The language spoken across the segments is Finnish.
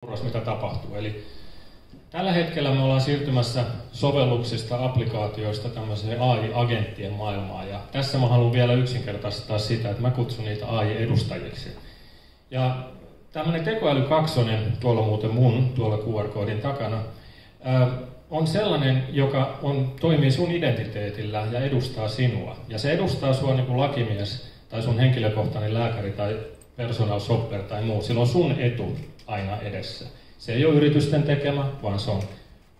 murros, mitä tapahtuu. Eli tällä hetkellä me ollaan siirtymässä sovelluksista, applikaatioista tämmöiseen AI-agenttien maailmaan. Ja tässä mä haluan vielä yksinkertaistaa sitä, että mä kutsun niitä AI-edustajiksi. Ja tämmöinen tekoäly kaksonen, tuolla muuten tuolla QR-koodin takana, on sellainen, joka toimii sun identiteetillä ja edustaa sinua. Ja se edustaa sua niin kuin lakimies tai sun henkilökohtainen lääkäri tai personal shopper tai muu. Sillä on sun etu aina edessä. Se ei ole yritysten tekemä, vaan se on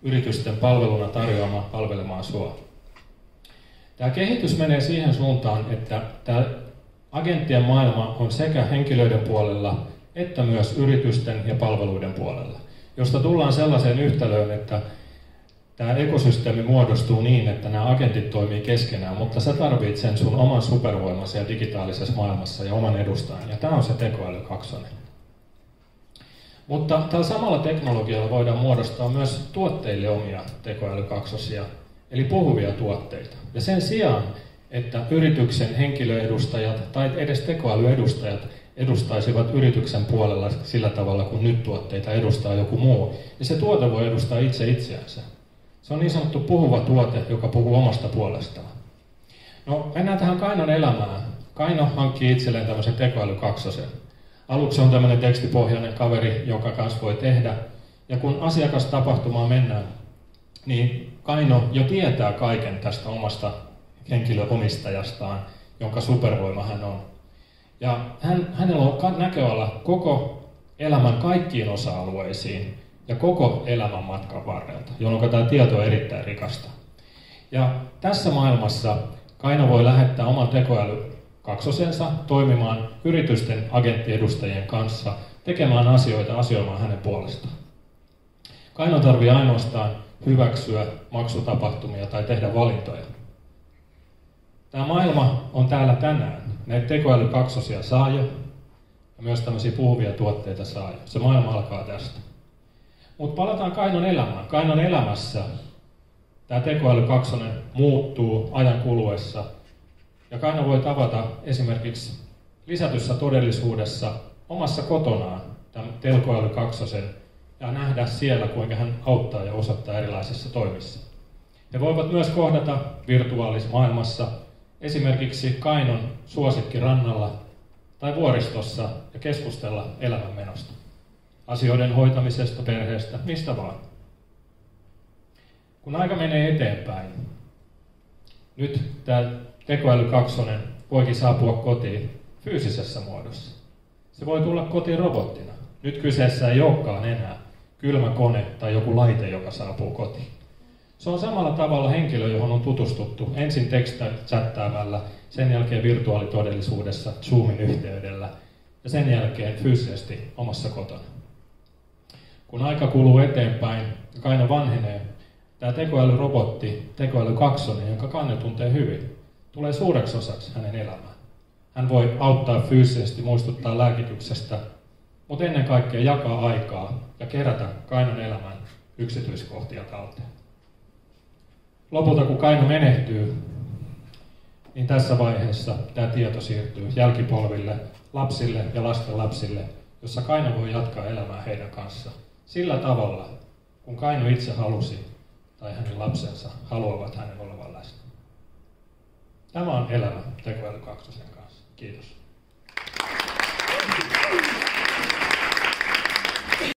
yritysten palveluna tarjoama palvelemaan sua. Tämä kehitys menee siihen suuntaan, että tämä agenttien maailma on sekä henkilöiden puolella että myös yritysten ja palveluiden puolella, josta tullaan sellaiseen yhtälöön, että tämä ekosysteemi muodostuu niin, että nämä agentit toimii keskenään, mutta sä tarvitset sen sun oman supervoiman siellä digitaalisessa maailmassa ja oman edustajan, ja tämä on se tekoäly kaksonen. Mutta tällä samalla teknologialla voidaan muodostaa myös tuotteille omia tekoäly kaksosia, eli puhuvia tuotteita. Ja sen sijaan, että yrityksen henkilöedustajat tai edes tekoälyedustajat edustaisivat yrityksen puolella sillä tavalla, kun nyt tuotteita edustaa joku muu, niin se tuote voi edustaa itse itseänsä. Se on niin sanottu puhuva tuote, joka puhuu omasta puolestaan. No, mennään tähän Kainon elämään. Kaino hankkii itselleen tämmöisen tekoäly kaksosen. Aluksi on tämmöinen tekstipohjainen kaveri, jonka kanssa voi tehdä. Ja kun asiakastapahtumaan mennään, niin Kaino jo tietää kaiken tästä omasta henkilöomistajastaan, jonka supervoima hän on. Ja hänellä on näköala koko elämän kaikkiin osa-alueisiin ja koko elämän matkan varrelta, jolloin tämä tieto on erittäin rikasta. Ja tässä maailmassa Kaino voi lähettää oman tekoäly kaksosensa toimimaan yritysten agenttiedustajien kanssa, tekemään asioita, asioimaan hänen puolestaan. Kaino tarvitsee ainoastaan hyväksyä maksutapahtumia tai tehdä valintoja. Tämä maailma on täällä tänään. Näitä tekoäly kaksosia saa jo, ja myös tämmöisiä puhuvia tuotteita saa jo. Se maailma alkaa tästä. Mutta palataan Kainon elämään. Kainon elämässä tämä tekoäly kaksonen muuttuu ajan kuluessa. Ja Kaino voi tavata esimerkiksi lisätyssä todellisuudessa omassa kotonaan tämän tekoäly kaksosen ja nähdä siellä, kuinka hän auttaa ja osoittaa erilaisissa toimissa. He voivat myös kohdata virtuaalisessa maailmassa esimerkiksi Kainon suosikkirannalla tai vuoristossa ja keskustella elämänmenosta, asioiden hoitamisesta, perheestä, mistä vaan. Kun aika menee eteenpäin, nyt tämä tekoäly kaksonen voikin saapua kotiin fyysisessä muodossa. Se voi tulla kotiin robottina. Nyt kyseessä ei olekaan enää kylmä kone tai joku laite, joka saapuu kotiin. Se on samalla tavalla henkilö, johon on tutustuttu ensin tekstichattaamalla, sen jälkeen virtuaalitodellisuudessa, Zoomin yhteydellä ja sen jälkeen fyysisesti omassa kotona. Kun aika kuluu eteenpäin ja Kaino vanhenee, tämä tekoälyrobotti, tekoäly kaksonen, jonka Kaino tuntee hyvin, tulee suureksi osaksi hänen elämään. Hän voi auttaa fyysisesti, muistuttaa lääkityksestä, mutta ennen kaikkea jakaa aikaa ja kerätä Kainon elämän yksityiskohtia talteen. Lopulta kun Kaino menehtyy, niin tässä vaiheessa tämä tieto siirtyy jälkipolville, lapsille ja lastenlapsille, jossa Kaino voi jatkaa elämää heidän kanssaan sillä tavalla, kun Kaino itse halusi tai hänen lapsensa haluavat hänen olevan läsnä. Tämä on elämä tekoäly kaksosen kanssa. Kiitos.